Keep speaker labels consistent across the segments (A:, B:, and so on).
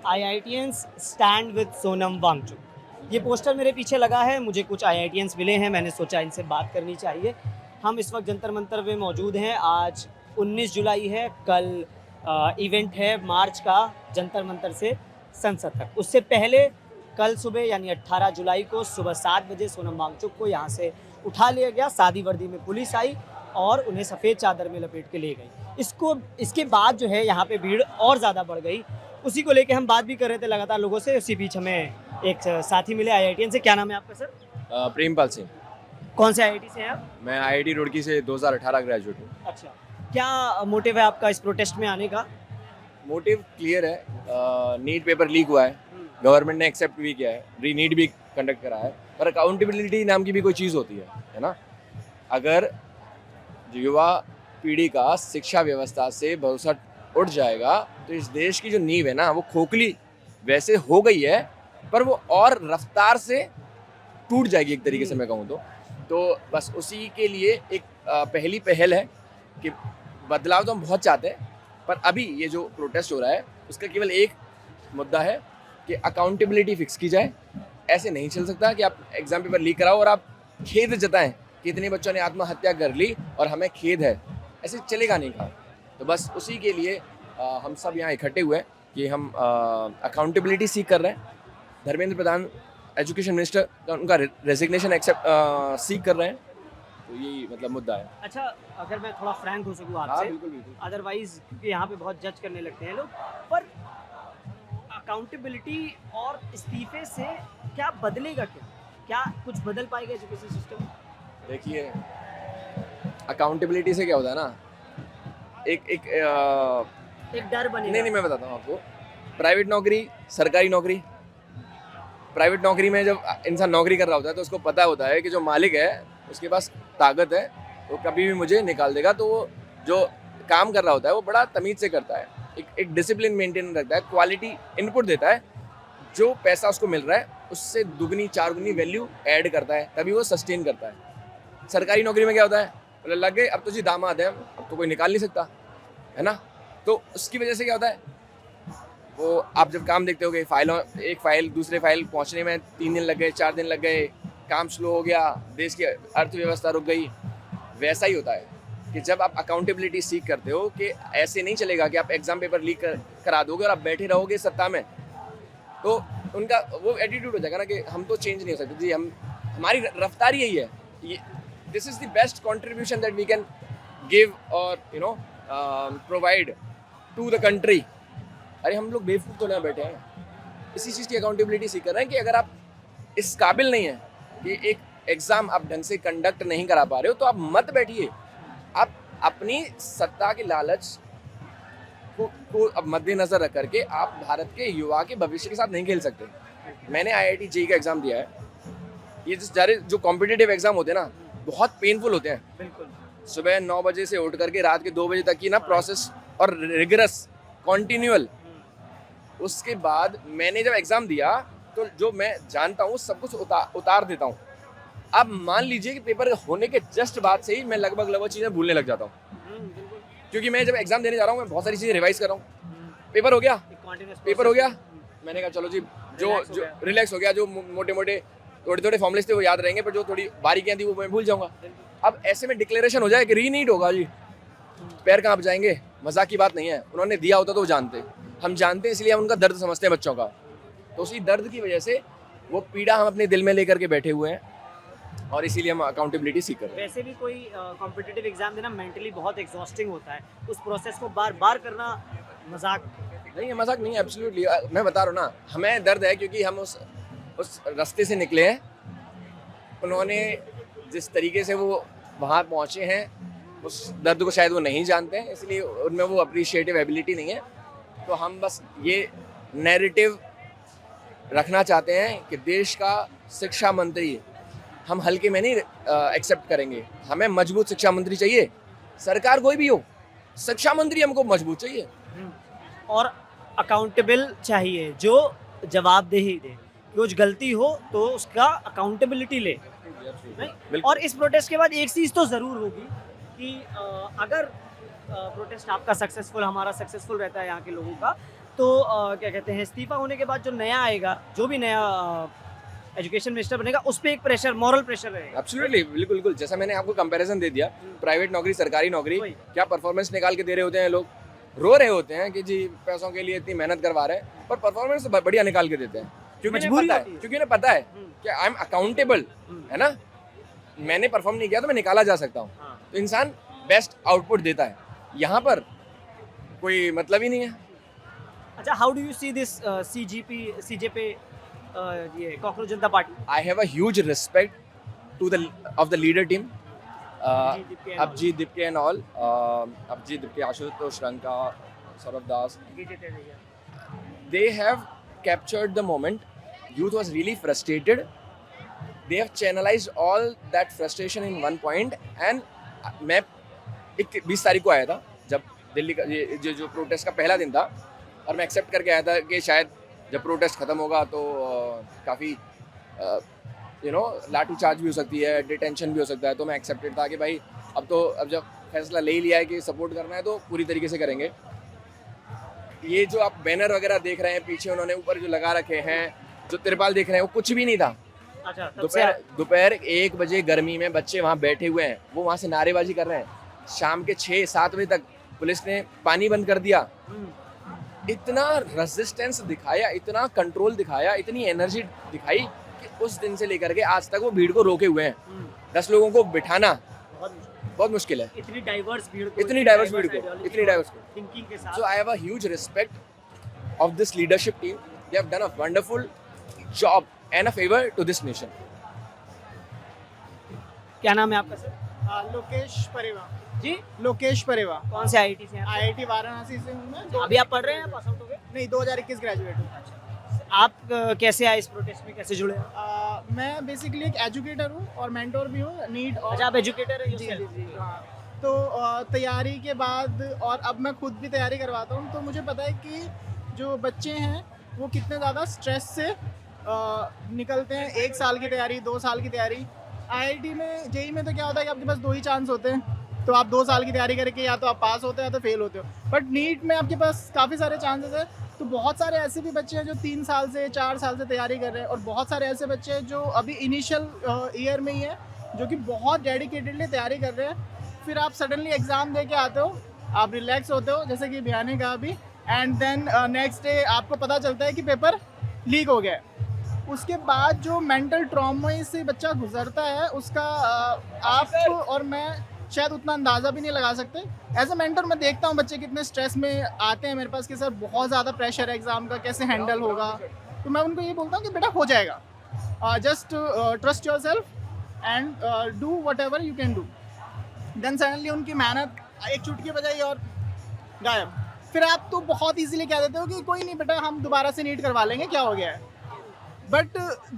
A: IITians stand with Sonam Wangchuk. ये poster मेरे पीछे लगा है। मुझे कुछ IITians मिले हैं, मैंने सोचा इनसे बात करनी चाहिए। हम इस वक्त जंतर मंतर में मौजूद हैं। आज 19 जुलाई है, कल इवेंट है मार्च का जंतर मंतर से संसद तक। उससे पहले कल सुबह यानी 18 जुलाई को सुबह 7 बजे सोनम वांगचुक को यहाँ से उठा लिया गया। सादी वर्दी में पुलिस आई और उन्हें सफ़ेद चादर में लपेट के ले गई। इसके बाद जो है यहाँ पे भीड़ और ज़्यादा बढ़ गई। उसी को लेके हम बात भी कर रहे थे लगातार लोगों से। उसी बीच हमें एक साथी मिले IITian से। क्या नाम है आपका सर?
B: प्रेमपाल सिंह।
A: कौन से IIT से हैं आप?
B: मैं IIT रुड़की से 2018 ग्रेजुएट हूँ।
A: अच्छा, क्या मोटिव है आपका इस प्रोटेस्ट में आने का?
B: मोटिव क्लियर है। नीट पेपर लीक हुआ है, गवर्नमेंट ने एक्सेप्ट भी किया है, री नीट भी कंडक्ट करा है, पर अकाउंटेबिलिटी नाम की भी कोई चीज़ होती है ना। अगर युवा पीढ़ी का शिक्षा व्यवस्था से भरोसा उठ जाएगा तो इस देश की जो नींव है ना वो खोखली वैसे हो गई है, पर वो और रफ्तार से टूट जाएगी एक तरीके से मैं कहूँ तो बस उसी के लिए एक पहली पहल है कि बदलाव तो हम बहुत चाहते हैं, पर अभी ये जो प्रोटेस्ट हो रहा है उसका केवल एक मुद्दा है कि अकाउंटेबिलिटी फिक्स की जाए। ऐसे नहीं चल सकता कि आप एग्जाम पेपर लीक कराओ और आप खेद जताएं कि इतने बच्चों ने आत्महत्या कर ली और हमें खेद है। ऐसे चलेगा नहीं कहा। तो बस उसी के लिए हम सब यहाँ इकट्ठे हुए हैं कि हम अकाउंटेबिलिटी सीख कर रहे हैं। धर्मेंद्र प्रधान एजुकेशन मिनिस्टर का उनका रेजिग्नेशन एक्सेप्ट सीख कर रहे हैं। तो यही मतलब मुद्दा है।
A: अच्छा, अगर मैं थोड़ा फ्रैंक हो सकूँ आपसे, अदरवाइज क्योंकि यहाँ पे बहुत जज करने लगते हैं लोग, पर अकाउंटेबिलिटी और इस्तीफे से क्या बदलेगा? क्या कुछ बदल पाएगा एजुकेशन सिस्टम?
B: देखिए, अकाउंटेबिलिटी से क्या होता है ना,
A: एक डर बनेगा।
B: नहीं मैं बताता हूँ आपको। प्राइवेट नौकरी, सरकारी नौकरी। प्राइवेट नौकरी में जब इंसान नौकरी कर रहा होता है तो उसको पता होता है कि जो मालिक है उसके पास ताकत है, वो कभी भी मुझे निकाल देगा। तो वो जो काम कर रहा होता है वो बड़ा तमीज़ से करता है, एक डिसिप्लिन मेंटेन रखता है, क्वालिटी इनपुट देता है। जो पैसा उसको मिल रहा है उससे दुगनी चार गुनी वैल्यू ऐड करता है, तभी वो सस्टेन करता है। सरकारी नौकरी में क्या होता है, बोले लग गए, अब तो जी दामाद है, अब तो कोई निकाल नहीं सकता है ना। तो उसकी वजह से क्या होता है, वो आप जब काम देखते होगे, एक फाइल दूसरे फाइल पहुंचने में 3 दिन लग गए, 4 दिन लग गए, काम स्लो हो गया, देश की अर्थव्यवस्था रुक गई। वैसा ही होता है कि जब आप अकाउंटेबिलिटी सीख करते हो कि ऐसे नहीं चलेगा कि आप एग्जाम पेपर लीक करा दोगे और आप बैठे रहोगे सत्ता में, तो उनका वो एटीट्यूड हो जाएगा ना कि हम तो चेंज नहीं हो सकते जी, हमारी रफ्तार यही है। This is the best contribution that we can give or provide to the country. अरे हम लोग बेवकूफ़ तो ना बैठे हैं, इसी चीज़ की अकाउंटेबिलिटी सीख कर रहे हैं कि अगर आप इस काबिल नहीं हैं कि एक एग्ज़ाम आप ढंग से कंडक्ट नहीं करा पा रहे हो तो आप मत बैठिए। आप अपनी सत्ता के लालच को अब मद्देनजर रख करके आप भारत के युवा के भविष्य के साथ नहीं खेल सकते। मैंने IIT JEE का एग्ज़ाम दिया है। ये जो कॉम्पिटिटिव एग्ज़ाम होते हैं ना बहुत पेनफुल होते हैं।
A: बिल्कुल।
B: सुबह 9 बजे से उठ करके रात के 2 बजे तक की ना प्रोसेस और रिगरस कॉन्टिन्यूअल। उसके बाद मैंने जब एग्ज़ाम दिया तो जो मैं जानता हूँ सब कुछ उतार देता हूँ। अब मान लीजिए कि पेपर होने के जस्ट बाद से ही मैं लगभग चीज़ें भूलने लग जाता हूँ, क्योंकि मैं जब एग्ज़ाम देने जा रहा हूँ मैं बहुत सारी चीज़ें रिवाइज कर रहा हूँ। पेपर हो गया, मैंने कहा चलो जी, जो रिलैक्स हो गया, जो मोटे थोड़े फॉर्मुलेस थे वो याद रहेंगे, पर जो थोड़ी बारीकियाँ थी वो मैं भूल जाऊँगा। अब ऐसे में डिक्लेरेशन हो जाए कि रीनीट होगा जी, पैर कहाँ जाएंगे। मजाक की बात नहीं है, उन्होंने दिया होता तो वो जानते, हम जानते हैं, इसलिए हम उनका दर्द समझते हैं बच्चों का। तो उसी दर्द की वजह से वो पीड़ा हम अपने दिल में लेकर के बैठे हुए हैं और इसीलिए हम अकाउंटेबिलिटी सीख कर रहे हैं।
A: वैसे भी कोई कॉम्पिटिटिव एग्जाम देना मेंटली बहुत एग्जॉस्टिंग होता है, उस प्रोसेस को बार बार करना मजाक
B: नहीं है, मजाक नहीं है, एब्सोल्युटली। मैं बता रहा हूँ ना, हमें दर्द है क्योंकि हम उस रास्ते से निकले हैं। उन्होंने जिस तरीके से वो वहाँ पहुँचे हैं उस दर्द को शायद वो नहीं जानते हैं, इसलिए उनमें वो अप्रिशिएटिव एबिलिटी नहीं है। तो हम बस ये नैरेटिव रखना चाहते हैं कि देश का शिक्षा मंत्री हम हल्के में नहीं एक्सेप्ट करेंगे। हमें मजबूत शिक्षा मंत्री चाहिए, सरकार कोई भी हो, शिक्षा मंत्री हमको मजबूत चाहिए
A: और अकाउंटेबल चाहिए, जो जवाबदेही दे, कुछ गलती हो तो उसका अकाउंटेबिलिटी ले। और इस प्रोटेस्ट के बाद एक चीज़ तो ज़रूर होगी कि अगर प्रोटेस्ट आपका सक्सेसफुल, हमारा सक्सेसफुल रहता है यहाँ के लोगों का, तो क्या कहते हैं, इस्तीफा होने के बाद जो नया आएगा, जो भी नया एजुकेशन मिनिस्टर बनेगा, उस पर एक प्रेशर, मॉरल प्रेशर रहेगा।
B: एब्सोल्युटली, बिल्कुल बिल्कुल। जैसा मैंने आपको कंपैरिजन दे दिया, प्राइवेट नौकरी सरकारी नौकरी,
A: वही।
B: क्या परफॉर्मेंस निकाल के दे रहे होते हैं लोग, रो रहे होते हैं कि जी पैसों के लिए इतनी मेहनत करवा रहे हैं, पर परफॉर्मेंस तो बढ़िया निकाल के देते हैं, क्योंकि उन्हें
A: मजबूरी
B: पता है,
A: होती है।
B: क्योंकि उन्हें पता है
A: हम्म,
B: कि आई एम अकाउंटेबल,
A: हम्म,
B: है ना। मैंने परफॉर्म नहीं किया तो मैं निकाला जा सकता हूँ,
A: हाँ।
B: तो इंसान बेस्ट आउटपुट देता है। यहाँ पर कोई मतलब ही नहीं है।
A: अच्छा, how do you see this CJP, ये cockroach Janata party?
B: I have a huge respect to the of the leader team, Abhijit Dipke and all. Abhijit Dipke, Ashutosh Ranka, Saurabh Das. They have captured the moment. Youth was really frustrated. They have channelized all that frustration in one point. And मैं 20 तारीख को आया था, जब दिल्ली का ये जो protest का पहला दिन था, और मैं एक्सेप्ट करके आया था कि शायद जब प्रोटेस्ट खत्म होगा तो काफ़ी लाठी चार्ज भी हो सकती है, डिटेंशन भी हो सकता है। तो मैं एक्सेप्टेड था कि भाई अब जब फैसला ले ही लिया है कि सपोर्ट करना है तो पूरी तरीके से करेंगे। ये जो आप बैनर वगैरह देख रहे हैं पीछे उन्होंने ऊपर जो लगा रखे हैं, जो तिरपाल देख रहे हैं, वो कुछ भी नहीं था।
A: अच्छा, तब से
B: दोपहर 1 बजे गर्मी में बच्चे वहाँ बैठे हुए हैं, वो वहाँ से नारेबाजी कर रहे हैं। शाम के 6-7 बजे तक पुलिस ने पानी बंद कर दिया। इतना रेजिस्टेंस दिखाया, इतना कंट्रोल दिखाया, इतनी एनर्जी दिखाई कि उस दिन से लेकर के आज तक वो भीड़ को रोके हुए हैं। 10 लोगों को बिठाना बहुत मुश्किल है,
A: इतनी डाइवर्स भीड़ को,
B: थिंकिंग के साथ। So I have a huge respect of this leadership team. They have done a wonderful job and a favor to this nation.
A: क्या नाम है आपका सर?
C: लोकेश परेवा।
A: जी,
C: लोकेश परेवा,
A: कौन से आईआईटी से हैं आप?
C: आईआईटी वाराणसी से हूँ मैं।
A: अभी आप पढ़ रहे हैं, पास आउट हो गए?
C: नहीं, 2021 ग्रेजुएट हूँ।
A: आप कैसे आए इस प्रोटेस्ट में, कैसे जुड़े आप?
C: मैं बेसिकली एक एजुकेटर हूँ और मेंटोर भी हूँ, नीट और
A: अच्छा, आप एजुकेटर हैं?
C: जी जी जी हाँ। तो तैयारी के बाद, और अब मैं खुद भी तैयारी करवाता हूँ, तो मुझे पता है कि जो बच्चे हैं वो कितने ज़्यादा स्ट्रेस से निकलते हैं। 1 साल की तैयारी, 2 साल की तैयारी। आईआईटी में, जेईई में तो क्या होता है कि आपके पास 2 ही चांस होते हैं, तो आप 2 साल की तैयारी करके या तो आप पास होते हो या तो फेल होते हो। बट नीट में आपके पास काफ़ी सारे चांसेस है। तो बहुत सारे ऐसे भी बच्चे हैं जो 3 साल से 4 साल से तैयारी कर रहे हैं, और बहुत सारे ऐसे बच्चे हैं जो अभी इनिशियल ईयर में ही है, जो कि बहुत डेडिकेटेडली तैयारी कर रहे हैं। फिर आप सडनली एग्ज़ाम दे के आते हो, आप रिलैक्स होते हो, जैसे कि भैया ने कहा अभी, एंड देन नेक्स्ट डे आपको पता चलता है कि पेपर लीक हो गया है। उसके बाद जो मेंटल ट्रॉमा से बच्चा गुजरता है, उसका आप और मैं शायद उतना अंदाज़ा भी नहीं लगा सकते। एज अ मेंटर मैं देखता हूँ बच्चे कितने स्ट्रेस में आते हैं मेरे पास कि सर बहुत ज़्यादा प्रेशर है एग्ज़ाम का, कैसे हैंडल होगा। तो मैं उनको ये बोलता हूँ कि बेटा हो जाएगा, just trust yourself and do whatever you can do. Then suddenly उनकी मेहनत एक चुटकी बजाई और गायब। फिर आप तो बहुत ईजिली कह देते हो कि कोई नहीं बेटा, हम दोबारा से नीट करवा लेंगे, क्या हो गया है। बट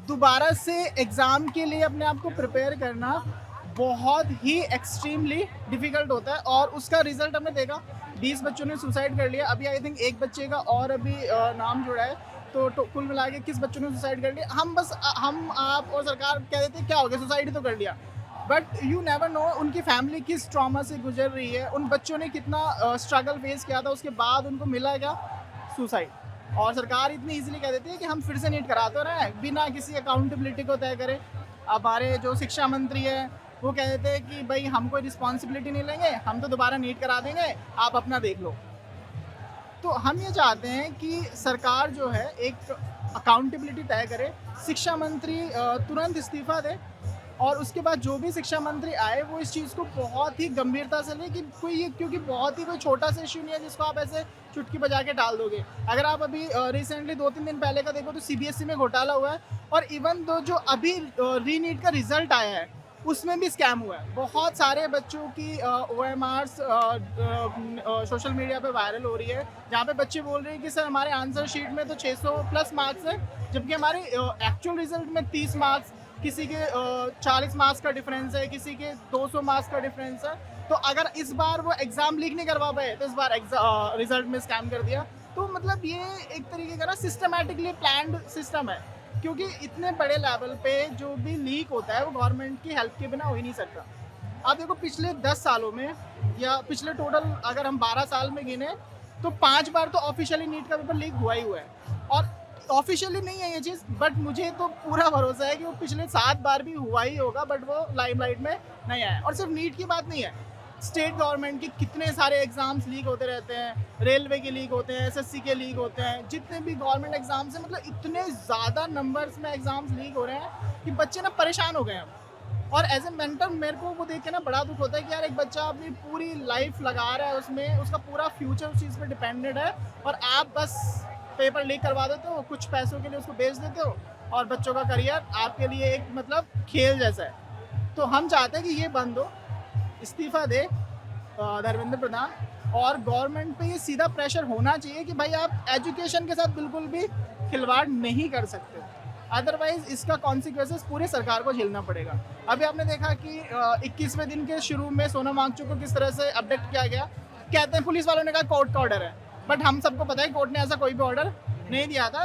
C: दोबारा से एग्ज़ाम के लिए अपने आप को प्रिपेयर करना बहुत ही एक्सट्रीमली डिफ़िकल्ट होता है, और उसका रिज़ल्ट हमने देखा। 20 बच्चों ने सुसाइड कर लिया, अभी आई थिंक 1 बच्चे का और अभी नाम जुड़ा है, तो कुल मिला के 21 बच्चों ने सुसाइड कर लिया। हम आप और सरकार कह देते क्या हो गया, सुसाइड तो कर लिया। बट यू नेवर नो उनकी फैमिली किस ट्रॉमा से गुजर रही है, उन बच्चों ने कितना स्ट्रगल फेस किया था, उसके बाद उनको मिला क्या, सुसाइड। और सरकार इतनी इजीली कह देती है कि हम फिर से नीट कराते रहे बिना किसी अकाउंटेबिलिटी को तय करे। हमारे जो शिक्षा मंत्री है वो कह देते हैं कि भाई हम कोई रिस्पॉन्सिबिलिटी नहीं लेंगे, हम तो दोबारा नीट करा देंगे, आप अपना देख लो। तो हम ये चाहते हैं कि सरकार जो है एक अकाउंटेबिलिटी तय करे, शिक्षा मंत्री तुरंत इस्तीफा दे, और उसके बाद जो भी शिक्षा मंत्री आए वो इस चीज़ को बहुत ही गंभीरता से ले कि कोई ये, क्योंकि बहुत ही कोई छोटा सा इशू नहीं है जिसको आप ऐसे चुटकी बजा के टाल दोगे। अगर आप अभी रिसेंटली 2-3 दिन पहले का देखो तो सीबीएसई में घोटाला हुआ है, और इवन दो जो अभी री-नीट का रिजल्ट आया है उसमें भी स्कैम हुआ है। बहुत सारे बच्चों की OMRs सोशल मीडिया पे वायरल हो रही है, जहाँ पे बच्चे बोल रहे हैं कि सर हमारे आंसर शीट में तो 600 प्लस मार्क्स है, जबकि हमारे एक्चुअल रिजल्ट में 30 मार्क्स, किसी के 40 मार्क्स का डिफरेंस है, किसी के 200 मार्क्स का डिफरेंस है। तो अगर इस बार वो एग्ज़ाम लीक नहीं करवा पाए तो इस बार रिजल्ट में स्कैम कर दिया। तो मतलब ये एक तरीके का ना सिस्टमेटिकली प्लान्ड सिस्टम है, क्योंकि इतने बड़े लेवल पे जो भी लीक होता है वो गवर्नमेंट की हेल्प के बिना हो ही नहीं सकता। आप देखो पिछले 10 सालों में, या पिछले टोटल अगर हम 12 साल में गिने तो 5 बार तो ऑफिशियली नीट का पेपर लीक हुआ ही हुआ है, और ऑफिशियली नहीं है ये चीज़, बट मुझे तो पूरा भरोसा है कि वो पिछले 7 बार भी हुआ ही होगा, बट वो लाइमलाइट में नहीं आया। और सिर्फ नीट की बात नहीं है, स्टेट गवर्नमेंट के कितने सारे एग्जाम्स लीक होते रहते हैं, रेलवे के लीक होते हैं, एसएससी के लीक होते हैं, जितने भी गवर्नमेंट एग्जाम्स हैं, मतलब इतने ज़्यादा नंबर्स में एग्जाम्स लीक हो रहे हैं कि बच्चे ना परेशान हो गए हैं। और एज ए मेंटर मेरे को वो देख के ना बड़ा दुख होता है कि यार एक बच्चा अपनी पूरी लाइफ लगा रहा है उसमें, उसका पूरा फ्यूचर उस चीज़ पर डिपेंडेड है, और आप बस पेपर लीक करवा देते हो, कुछ पैसों के लिए उसको बेच देते हो, और बच्चों का करियर आपके लिए एक मतलब खेल जैसा है। तो हम चाहते हैं कि ये बंद हो, इस्तीफा दे धर्मेंद्र प्रधान, और गवर्नमेंट पे ये सीधा प्रेशर होना चाहिए कि भाई आप एजुकेशन के साथ बिल्कुल भी खिलवाड़ नहीं कर सकते, अदरवाइज इसका कॉन्सिक्वेंसेस पूरी सरकार को झेलना पड़ेगा। अभी आपने देखा कि 21वें दिन के शुरू में सोनम वांगचुक को किस तरह से अपडेट किया गया, कहते हैं पुलिस वालों ने कहा कोर्ट का ऑर्डर है, बट हम सबको पता है कोर्ट ने ऐसा कोई भी ऑर्डर नहीं दिया था।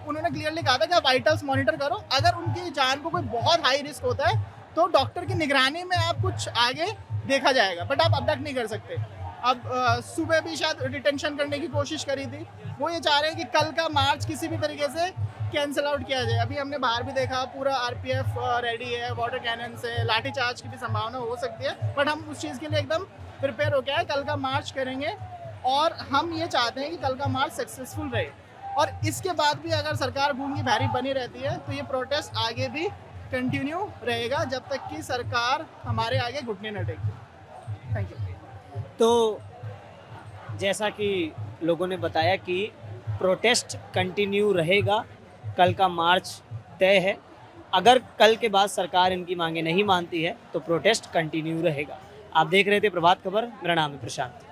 C: उन्होंने क्लियरली कहा था कि आप वाइटल्स मॉनिटर करो, अगर उनकी जान को कोई बहुत हाई रिस्क होता है तो डॉक्टर की निगरानी में आप कुछ आगे देखा जाएगा, बट आप अबडक्ट नहीं कर सकते। अब सुबह भी शायद डिटेंशन करने की कोशिश करी थी, वो ये चाह रहे हैं कि कल का मार्च किसी भी तरीके से कैंसिल आउट किया जाए। अभी हमने बाहर भी देखा, पूरा आरपीएफ रेडी है, वाटर कैनन से लाठीचार्ज की भी संभावना हो सकती है, बट हम उस चीज़ के लिए एकदम प्रिपेयर हो गया है, कल का मार्च करेंगे, और हम ये चाहते हैं कि कल का मार्च सक्सेसफुल रहे। और इसके बाद भी अगर सरकार गूंगी भारी बनी रहती है तो ये प्रोटेस्ट आगे भी कंटिन्यू रहेगा जब तक कि सरकार हमारे आगे घुटने न टेके। Thank you.
A: तो जैसा कि लोगों ने बताया कि प्रोटेस्ट कंटिन्यू रहेगा, कल का मार्च तय है, अगर कल के बाद सरकार इनकी मांगे नहीं मानती है तो प्रोटेस्ट कंटिन्यू रहेगा। आप देख रहे थे प्रभात खबर, मेरा नाम है प्रशांत।